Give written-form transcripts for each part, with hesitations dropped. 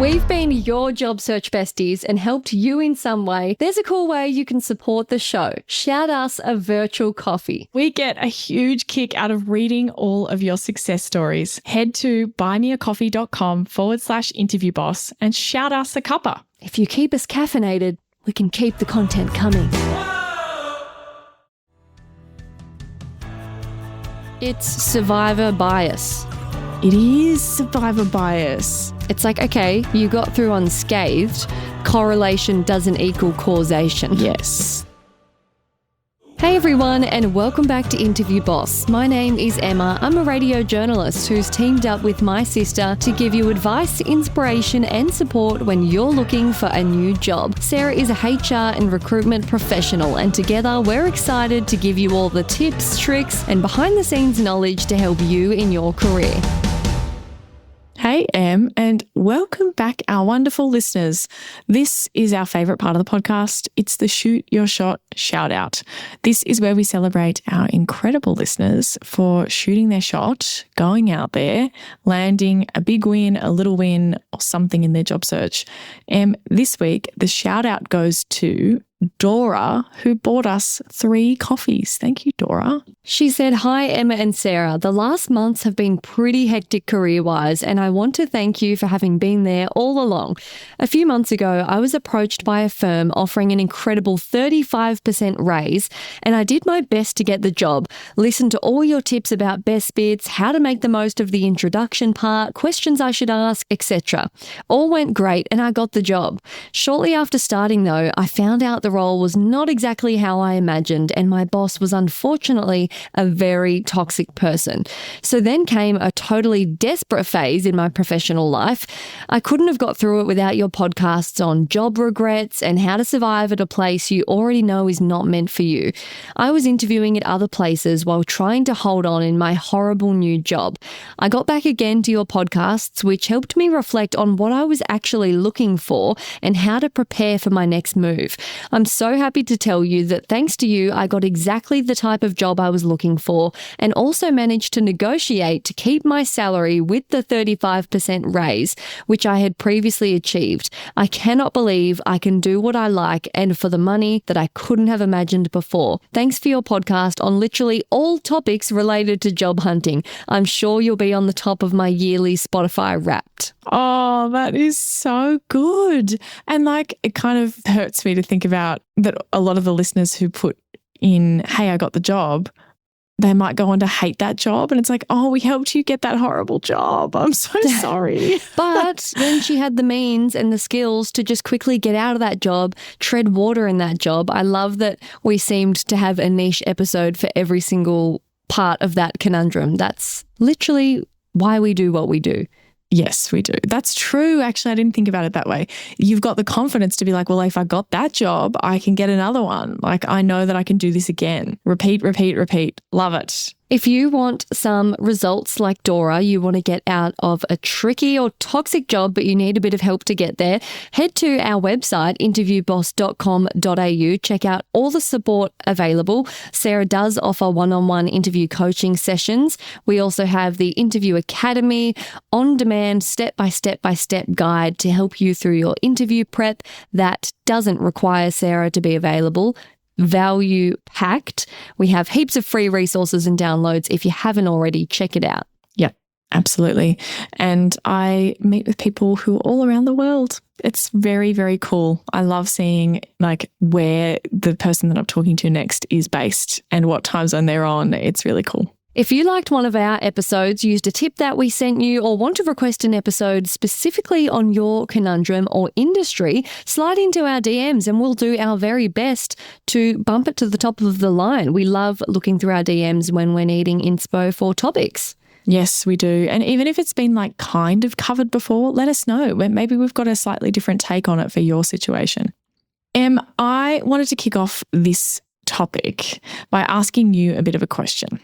we've been your job search besties and helped you in some way, there's a cool way you can support the show. Shout us a virtual coffee. We get a huge kick out of reading all of your success stories. Head to buymeacoffee.com/interviewboss and shout us a cuppa. If you keep us caffeinated, we can keep the content coming. It's survivor bias. It is survivor bias. It's like, okay, you got through unscathed. Correlation doesn't equal causation. Yes. Hey everyone, and welcome back to Interview Boss. My name is Emma. I'm a radio journalist who's teamed up with my sister to give you advice, inspiration, and support when you're looking for a new job. Sarah is a HR and recruitment professional, and together we're excited to give you all the tips, tricks, and behind-the-scenes knowledge to help you in your career. Hey, Em, and welcome back, our wonderful listeners. This is our favourite part of the podcast. It's the Shoot Your Shot Shoutout. This is where we celebrate our incredible listeners for shooting their shot, going out there, landing a big win, a little win, or something in their job search. Em, this week, the shoutout goes to Dora, who bought us 3 coffees. Thank you, Dora. She said, "Hi, Emma and Sarah. The last months have been pretty hectic career-wise, and I want to thank you for having been there all along. A few months ago, I was approached by a firm offering an incredible 35% raise, and I did my best to get the job. Listened to all your tips about best bits, how to make the most of the introduction part, questions I should ask, etc. All went great, and I got the job. Shortly after starting, though, I found out the role was not exactly how I imagined, and my boss was unfortunately a very toxic person. So then came a totally desperate phase in my professional life. I couldn't have got through it without your podcasts on job regrets and how to survive at a place you already know is not meant for you. I was interviewing at other places while trying to hold on in my horrible new job. I got back again to your podcasts, which helped me reflect on what I was actually looking for and how to prepare for my next move. I'm so happy to tell you that thanks to you, I got exactly the type of job I was looking for and also managed to negotiate to keep my salary with the 35% raise, which I had previously achieved. I cannot believe I can do what I like and for the money that I couldn't have imagined before. Thanks for your podcast on literally all topics related to job hunting. I'm sure you'll be on the top of my yearly Spotify Wrapped." Oh, that is so good. And it kind of hurts me to think about that a lot of the listeners who put in, "Hey, I got the job," they might go on to hate that job. And it's like, oh, we helped you get that horrible job. I'm so sorry. But then she had the means and the skills to just quickly get out of that job, tread water in that job. I love that we seemed to have a niche episode for every single part of that conundrum. That's literally why we do what we do. Yes, we do. That's true. Actually, I didn't think about it that way. You've got the confidence to be like, well, if I got that job, I can get another one. I know that I can do this again. Repeat, repeat, repeat. Love it. If you want some results like Dora, you want to get out of a tricky or toxic job, but you need a bit of help to get there, head to our website, interviewboss.com.au. Check out all the support available. Sarah does offer one-on-one interview coaching sessions. We also have the Interview Academy, on-demand, step-by-step guide to help you through your interview prep that doesn't require Sarah to be available. Value packed. We have heaps of free resources and downloads. If you haven't already, check it out. Yep, absolutely. And I meet with people who are all around the world. It's very, very cool. I love seeing where the person that I'm talking to next is based and what time zone they're on. It's really cool. If you liked one of our episodes, used a tip that we sent you, or want to request an episode specifically on your conundrum or industry, slide into our DMs and we'll do our very best to bump it to the top of the line. We love looking through our DMs when we're needing inspo for topics. Yes, we do. And even if it's been kind of covered before, let us know. Maybe we've got a slightly different take on it for your situation. Em, I wanted to kick off this topic by asking you a bit of a question.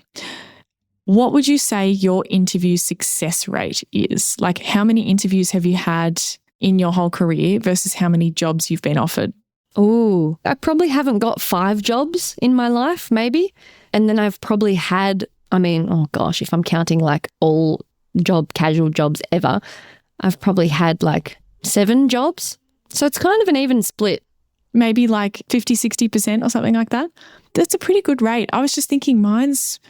What would you say your interview success rate is? How many interviews have you had in your whole career versus how many jobs you've been offered? Oh, I probably haven't got 5 jobs in my life, maybe. And then I've probably had, if I'm counting all casual jobs ever, I've probably had 7 jobs. So it's kind of an even split. Maybe like 50, 60% or something like that. That's a pretty good rate. I was just thinking mine's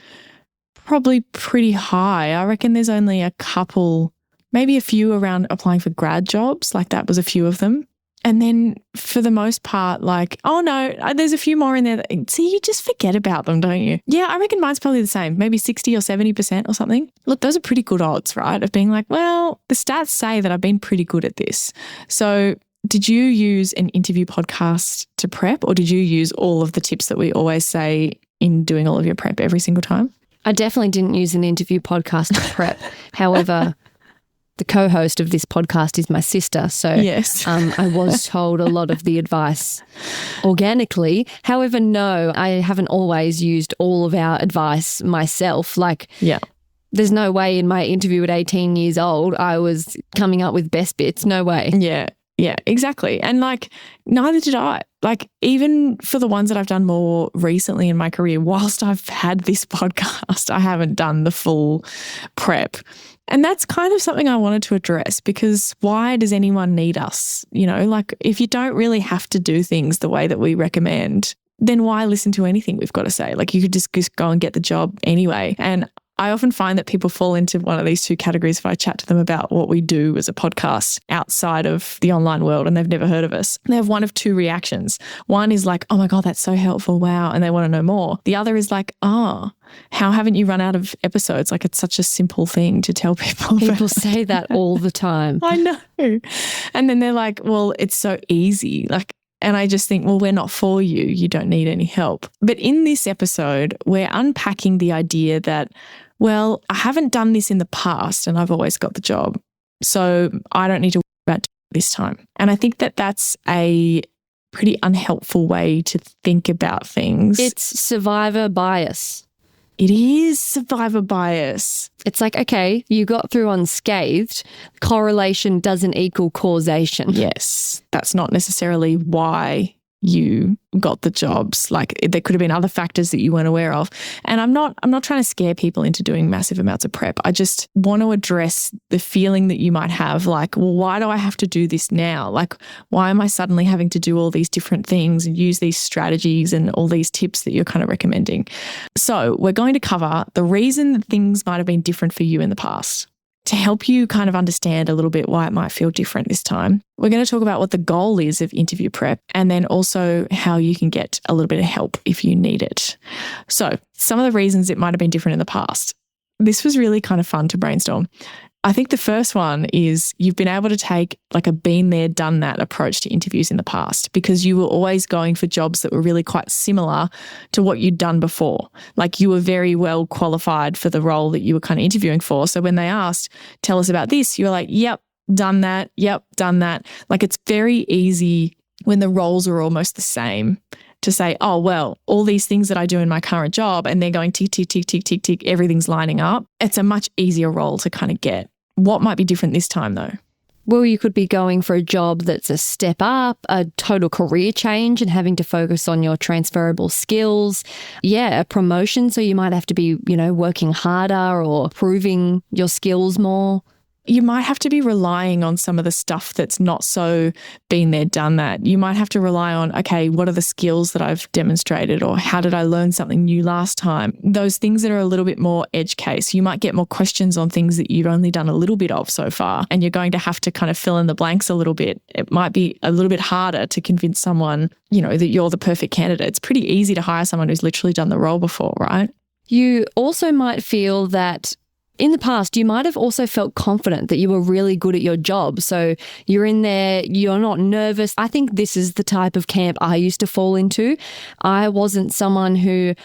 probably pretty high. I reckon there's only a couple, maybe a few around applying for grad jobs. Like that was a few of them. And then for the most part, like, oh no, there's a few more in there. See, you just forget about them, don't you? Yeah, I reckon mine's probably the same, maybe 60 or 70% or something. Look, those are pretty good odds, right? Of being like, well, the stats say that I've been pretty good at this. So did you use an interview podcast to prep, or did you use all of the tips that we always say in doing all of your prep every single time? I definitely didn't use an interview podcast to prep. However, the co-host of this podcast is my sister. So yes. I was told a lot of the advice organically. However, no, I haven't always used all of our advice myself. Like, yeah. There's no way in my interview at 18 years old I was coming up with best bits. No way. Yeah, exactly. And like, neither did I. Like, even for the ones that I've done more recently in my career, whilst I've had this podcast, I haven't done the full prep. And that's kind of something I wanted to address, because why does anyone need us? You know, like if you don't really have to do things the way that we recommend, then why listen to anything we've got to say? Like you could just go and get the job anyway. And I often find that people fall into one of these two categories if I chat to them about what we do as a podcast outside of the online world and they've never heard of us. They have one of two reactions. One is like, oh my God, that's so helpful. Wow. And they want to know more. The other is like, oh, how haven't you run out of episodes? Like it's such a simple thing to tell people. People say that all the time. I know. And then they're like, well, it's so easy. Like, and I just think, well, we're not for you. You don't need any help. But in this episode, we're unpacking the idea that, well, I haven't done this in the past and I've always got the job. So I don't need to worry about this time. And I think that that's a pretty unhelpful way to think about things. It's survivor bias. It is survivor bias. It's like, okay, you got through unscathed. Correlation doesn't equal causation. Yes, that's not necessarily why you got the jobs. Like there could have been other factors that you weren't aware of. And I'm not trying to scare people into doing massive amounts of prep. I just want to address the feeling that you might have like, well, why do I have to do this now? Like, why am I suddenly having to do all these different things and use these strategies and all these tips that you're kind of recommending? So we're going to cover the reason that things might have been different for you in the past. To help you kind of understand a little bit why it might feel different this time, we're going to talk about what the goal is of interview prep and then also how you can get a little bit of help if you need it. So some of the reasons it might have been different in the past. This was really kind of fun to brainstorm. I think the first one is you've been able to take like a been there, done that approach to interviews in the past because you were always going for jobs that were really quite similar to what you'd done before. Like you were very well qualified for the role that you were kind of interviewing for. So when they asked, tell us about this, you were like, yep, done that. Yep, done that. Like it's very easy when the roles are almost the same to say, oh, well, all these things that I do in my current job and they're going tick, tick, tick, tick, tick, tick, everything's lining up. It's a much easier role to kind of get. What might be different this time though? Well, you could be going for a job that's a step up, a total career change and having to focus on your transferable skills. Yeah, a promotion. So you might have to be, working harder or proving your skills more. You might have to be relying on some of the stuff that's not so been there, done that. You might have to rely on, okay, what are the skills that I've demonstrated or how did I learn something new last time? Those things that are a little bit more edge case. You might get more questions on things that you've only done a little bit of so far and you're going to have to kind of fill in the blanks a little bit. It might be a little bit harder to convince someone, that you're the perfect candidate. It's pretty easy to hire someone who's literally done the role before, right? You also might feel that in the past, you might have also felt confident that you were really good at your job. So you're in there, you're not nervous. I think this is the type of camp I used to fall into. I wasn't someone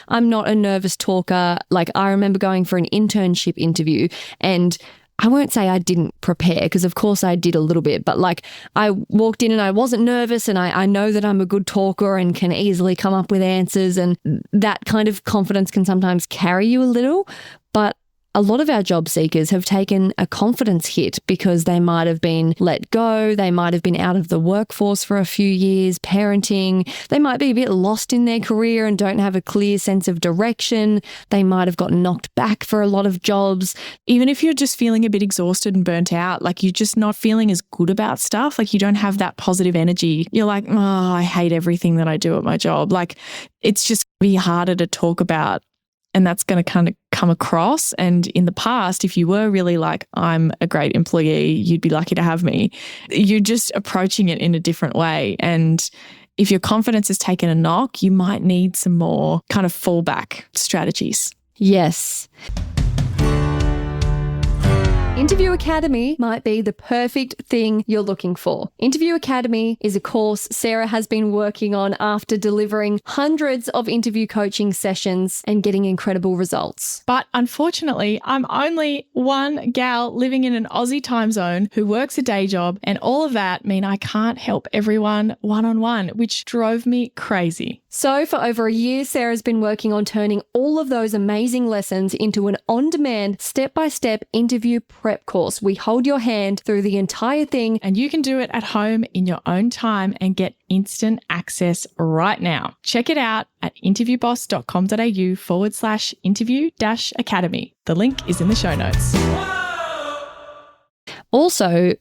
I'm not a nervous talker. Like I remember going for an internship interview and I won't say I didn't prepare because of course I did a little bit, but like I walked in and I wasn't nervous and I know that I'm a good talker and can easily come up with answers and that kind of confidence can sometimes carry you a little. But A lot of our job seekers have taken a confidence hit because they might have been let go, they might have been out of the workforce for a few years, parenting, they might be a bit lost in their career and don't have a clear sense of direction, they might have gotten knocked back for a lot of jobs. Even if you're just feeling a bit exhausted and burnt out, like you're just not feeling as good about stuff, like you don't have that positive energy. You're like, oh, I hate everything that I do at my job. Like it's just be harder to talk about. And that's going to kind of come across. And in the past, if you were really like, I'm a great employee, you'd be lucky to have me. You're just approaching it in a different way. And if your confidence has taken a knock, you might need some more kind of fallback strategies. Yes. Interview Academy might be the perfect thing you're looking for. Interview Academy is a course Sarah has been working on after delivering hundreds of interview coaching sessions and getting incredible results. But unfortunately, I'm only one gal living in an Aussie time zone who works a day job, and all of that mean I can't help everyone one-on-one, which drove me crazy. So for over a year, Sarah's been working on turning all of those amazing lessons into an on-demand, step-by-step interview prep course. We hold your hand through the entire thing. And you can do it at home in your own time and get instant access right now. Check it out at interviewboss.com.au/interview-academy. The link is in the show notes. Also,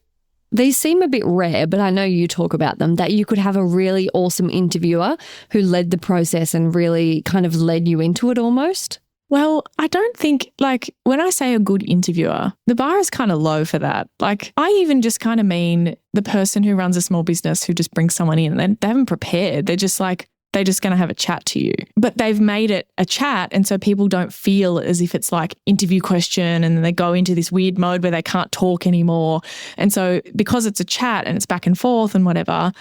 these seem a bit rare, but I know you talk about them, that you could have a really awesome interviewer who led the process and really kind of led you into it almost. Well, I don't think, like, when I say a good interviewer, the bar is kind of low for that. Like, I even just kind of mean the person who runs a small business who just brings someone in and they haven't prepared. They're just like, they're just going to have a chat to you. But they've made it a chat, and so people don't feel as if it's like interview question and then they go into this weird mode where they can't talk anymore. And so because it's a chat and it's back and forth and whatever,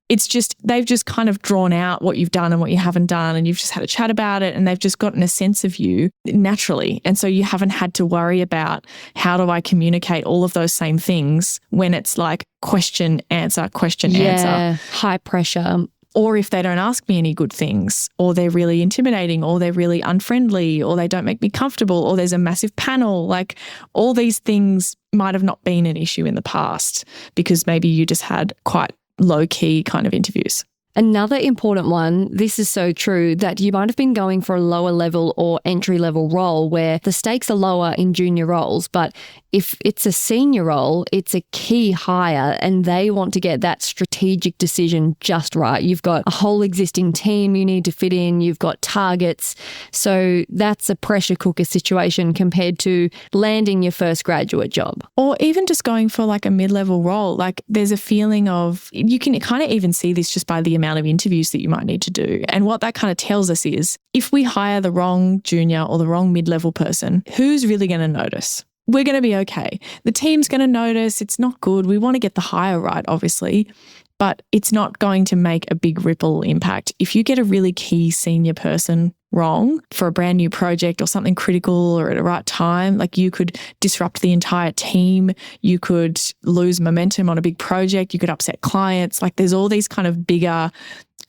it's just, they've just kind of drawn out what you've done and what you haven't done, and you've just had a chat about it, and they've just gotten a sense of you naturally. And so you haven't had to worry about how do I communicate all of those same things when it's like question, answer, answer. High pressure. Or if they don't ask me any good things, or they're really intimidating, or they're really unfriendly, or they don't make me comfortable, or there's a massive panel, like all these things might have not been an issue in the past because maybe you just had quite low-key kind of interviews. Another important one, this is so true, that you might have been going for a lower level or entry level role where the stakes are lower in junior roles, but if it's a senior role, it's a key hire and they want to get that strategic decision just right. You've got a whole existing team you need to fit in, you've got targets. So that's a pressure cooker situation compared to landing your first graduate job. Or even just going for like a mid-level role. Like there's a feeling of, you can kind of even see this just by the amount of interviews that you might need to do. And what that kind of tells us is if we hire the wrong junior or the wrong mid-level person, who's really going to notice? We're going to be okay. The team's going to notice. It's not good. We want to get the hire right, obviously, but it's not going to make a big ripple impact. If you get a really key senior person wrong for a brand new project or something critical or at the right time, like you could disrupt the entire team, you could lose momentum on a big project, you could upset clients. Like there's all these kind of bigger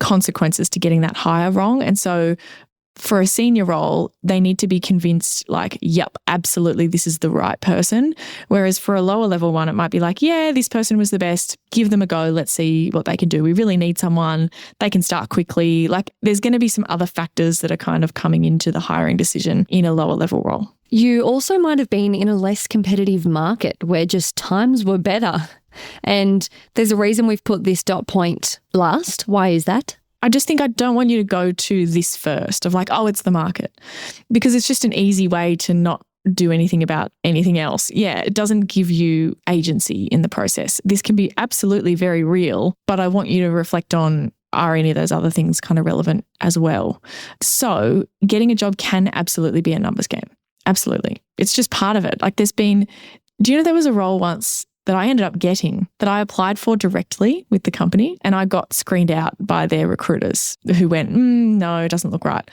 consequences to getting that hire wrong. And so for a senior role, they need to be convinced like, yep, absolutely, this is the right person. Whereas for a lower level one, it might be like, yeah, this person was the best. Give them a go. Let's see what they can do. We really need someone. They can start quickly. Like there's going to be some other factors that are kind of coming into the hiring decision in a lower level role. You also might have been in a less competitive market where just times were better. And there's a reason we've put this dot point last. Why is that? I just think I don't want you to go to this first of like, oh, it's the market, because it's just an easy way to not do anything about anything else. Yeah, it doesn't give you agency in the process. This can be absolutely very real, but I want you to reflect on, are any of those other things kind of relevant as well? So getting a job can absolutely be a numbers game. Absolutely. It's just part of it. Like do you know there was a role once that I ended up getting that I applied for directly with the company, and I got screened out by their recruiters who went, no, it doesn't look right.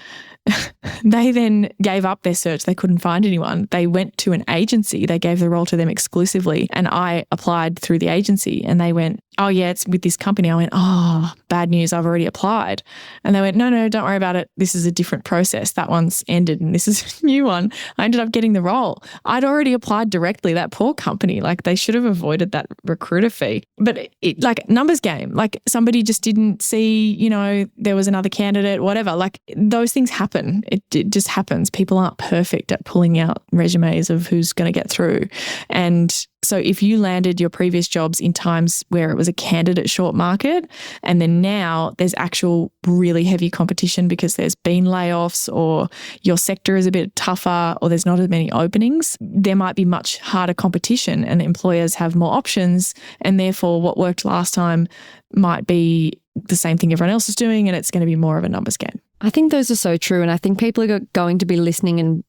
They then gave up their search. They couldn't find anyone. They went to an agency. They gave the role to them exclusively, and I applied through the agency, and they went, oh yeah, it's with this company. I went, oh, bad news, I've already applied. And they went, no, don't worry about it. This is a different process. That one's ended and this is a new one. I ended up getting the role. I'd already applied directly. That poor company, like they should have avoided that recruiter fee. But it like numbers game, like somebody just didn't see, there was another candidate, whatever. Like those things happen. It just happens. People aren't perfect at pulling out resumes of who's going to get through. And so if you landed your previous jobs in times where it was a candidate short market, and then now there's actual really heavy competition because there's been layoffs or your sector is a bit tougher or there's not as many openings, there might be much harder competition and employers have more options, and therefore what worked last time might be the same thing everyone else is doing, and it's going to be more of a numbers game. I think those are so true, and I think people are going to be listening and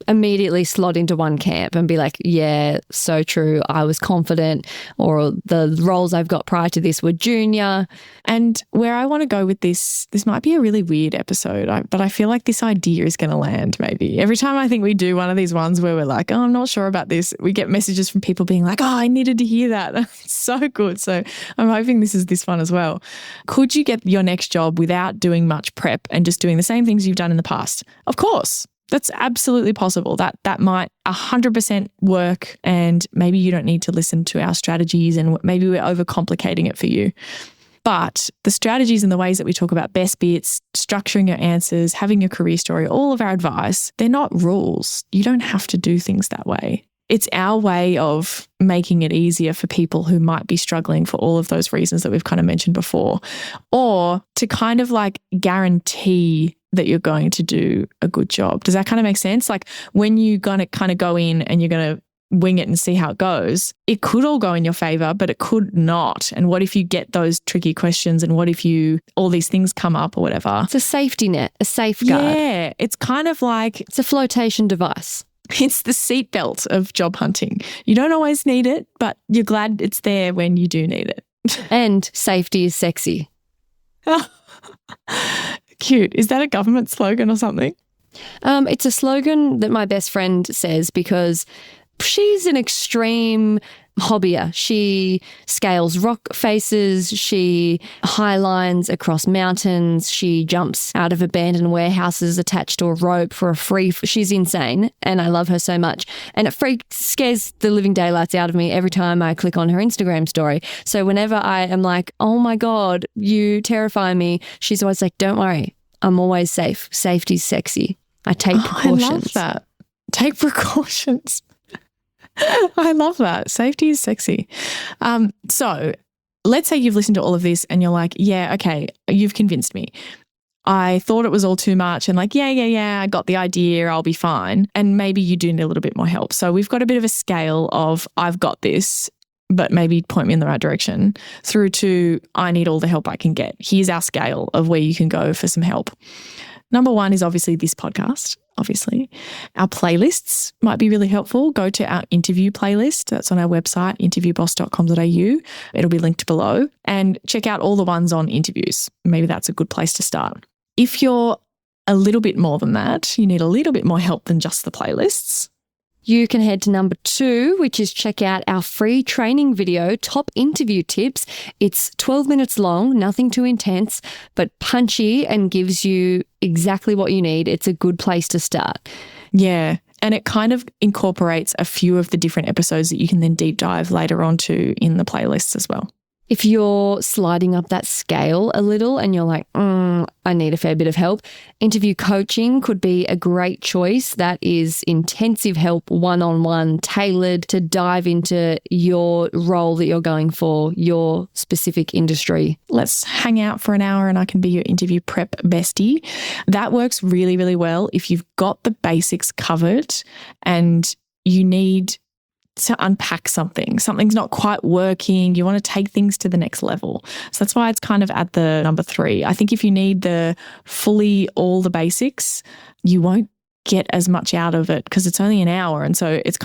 immediately slot into one camp and be like, yeah, so true. I was confident, or the roles I've got prior to this were junior. And where I want to go with this might be a really weird episode, but I feel like this idea is going to land maybe. Every time I think we do one of these ones where we're like, oh, I'm not sure about this, we get messages from people being like, oh, I needed to hear that. It's so good. So I'm hoping this is this one as well. Could you get your next job without doing much prep and just doing the same things you've done in the past? Of course. That's absolutely possible. That might 100% work, and maybe you don't need to listen to our strategies and maybe we're overcomplicating it for you. But the strategies and the ways that we talk about best bits, structuring your answers, having your career story, all of our advice, they're not rules. You don't have to do things that way. It's our way of making it easier for people who might be struggling for all of those reasons that we've kind of mentioned before, or to kind of like guarantee that you're going to do a good job. Does that kind of make sense? Like when you're going to kind of go in and you're going to wing it and see how it goes, it could all go in your favor, but it could not. And what if you get those tricky questions, and what if all these things come up or whatever? It's a safety net, a safeguard. Yeah, it's kind of like, it's a flotation device. It's the seatbelt of job hunting. You don't always need it, but you're glad it's there when you do need it. And safety is sexy. Cute. Is that a government slogan or something? It's a slogan that my best friend says because she's an extreme hobbyer. She scales rock faces. She highlines across mountains. She jumps out of abandoned warehouses attached to a rope for a free. She's insane, and I love her so much. And it scares the living daylights out of me every time I click on her Instagram story. So whenever I am like, oh my God, you terrify me, she's always like, don't worry, I'm always safe. Safety's sexy. I take precautions. I love that. Take precautions. I love that. Safety is sexy. So let's say you've listened to all of this and you're like, yeah, okay, you've convinced me. I thought it was all too much and like, yeah, I got the idea, I'll be fine. And maybe you do need a little bit more help. So we've got a bit of a scale of I've got this, but maybe point me in the right direction, through to I need all the help I can get. Here's our scale of where you can go for some help. Number one is obviously this podcast. Obviously, our playlists might be really helpful. Go to our interview playlist. That's on our website, interviewboss.com.au. It'll be linked below, and check out all the ones on interviews. Maybe that's a good place to start. If you're a little bit more than that, you need a little bit more help than just the playlists, you can head to number 2, which is check out our free training video, Top Interview Tips. It's 12 minutes long, nothing too intense, but punchy and gives you exactly what you need. It's a good place to start. Yeah. And it kind of incorporates a few of the different episodes that you can then deep dive later on to in the playlists as well. If you're sliding up that scale a little and you're like, I need a fair bit of help, interview coaching could be a great choice. That is intensive help, one-on-one, tailored to dive into your role that you're going for, your specific industry. Let's hang out for an hour and I can be your interview prep bestie. That works really, really well if you've got the basics covered and you need to unpack something's not quite working, you want to take things to the next level. So that's why it's kind of at the number 3. I think if you need the fully all the basics, you won't get as much out of it because it's only an hour. And so it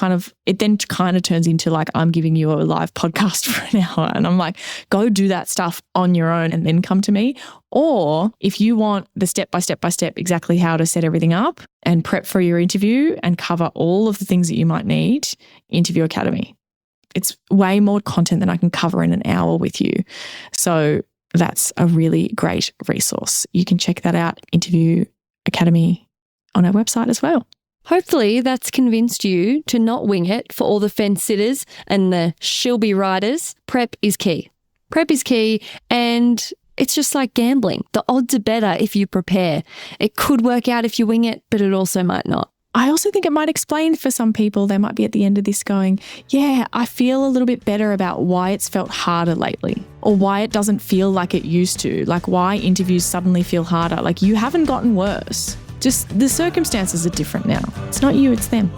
then kind of turns into like, I'm giving you a live podcast for an hour and I'm like, go do that stuff on your own and then come to me. Or if you want the step by step exactly how to set everything up and prep for your interview and cover all of the things that you might need, Interview Academy. It's way more content than I can cover in an hour with you. So that's a really great resource. You can check that out, Interview Academy, on our website as well. Hopefully that's convinced you to not wing it for all the fence sitters and the shilby riders. Prep is key. Prep is key, and it's just like gambling. The odds are better if you prepare. It could work out if you wing it, but it also might not. I also think it might explain for some people, they might be at the end of this going, yeah, I feel a little bit better about why it's felt harder lately, or why it doesn't feel like it used to, like why interviews suddenly feel harder. Like you haven't gotten worse. Just the circumstances are different now. It's not you, it's them.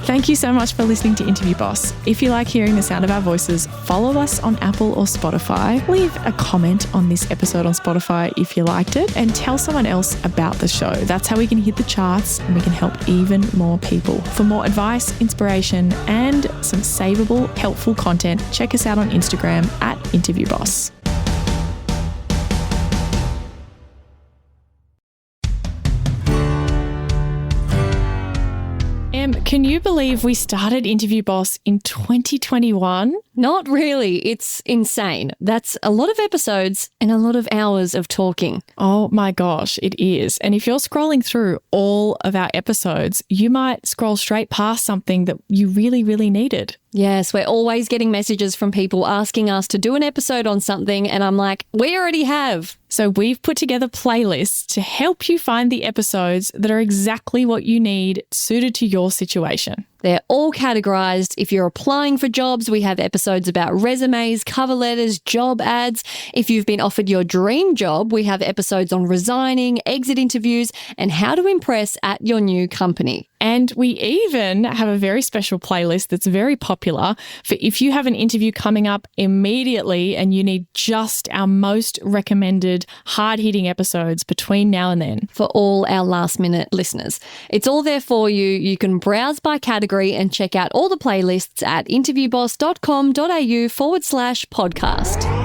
Thank you so much for listening to Interview Boss. If you like hearing the sound of our voices, follow us on Apple or Spotify. Leave a comment on this episode on Spotify if you liked it, and tell someone else about the show. That's how we can hit the charts and we can help even more people. For more advice, inspiration, and some savable, helpful content, check us out on Instagram at Interview Boss. Can you believe we started Interview Boss in 2021? Not really. It's insane. That's a lot of episodes and a lot of hours of talking. Oh my gosh, it is. And if you're scrolling through all of our episodes, you might scroll straight past something that you really, really needed. Yes, we're always getting messages from people asking us to do an episode on something, and I'm like, we already have. So we've put together playlists to help you find the episodes that are exactly what you need, suited to your situation. They're all categorized. If you're applying for jobs, we have episodes about resumes, cover letters, job ads. If you've been offered your dream job, we have episodes on resigning, exit interviews, and how to impress at your new company. And we even have a very special playlist that's very popular for if you have an interview coming up immediately and you need just our most recommended hard-hitting episodes between now and then. For all our last-minute listeners. It's all there for you. You can browse by category and check out all the playlists at interviewboss.com.au/podcast.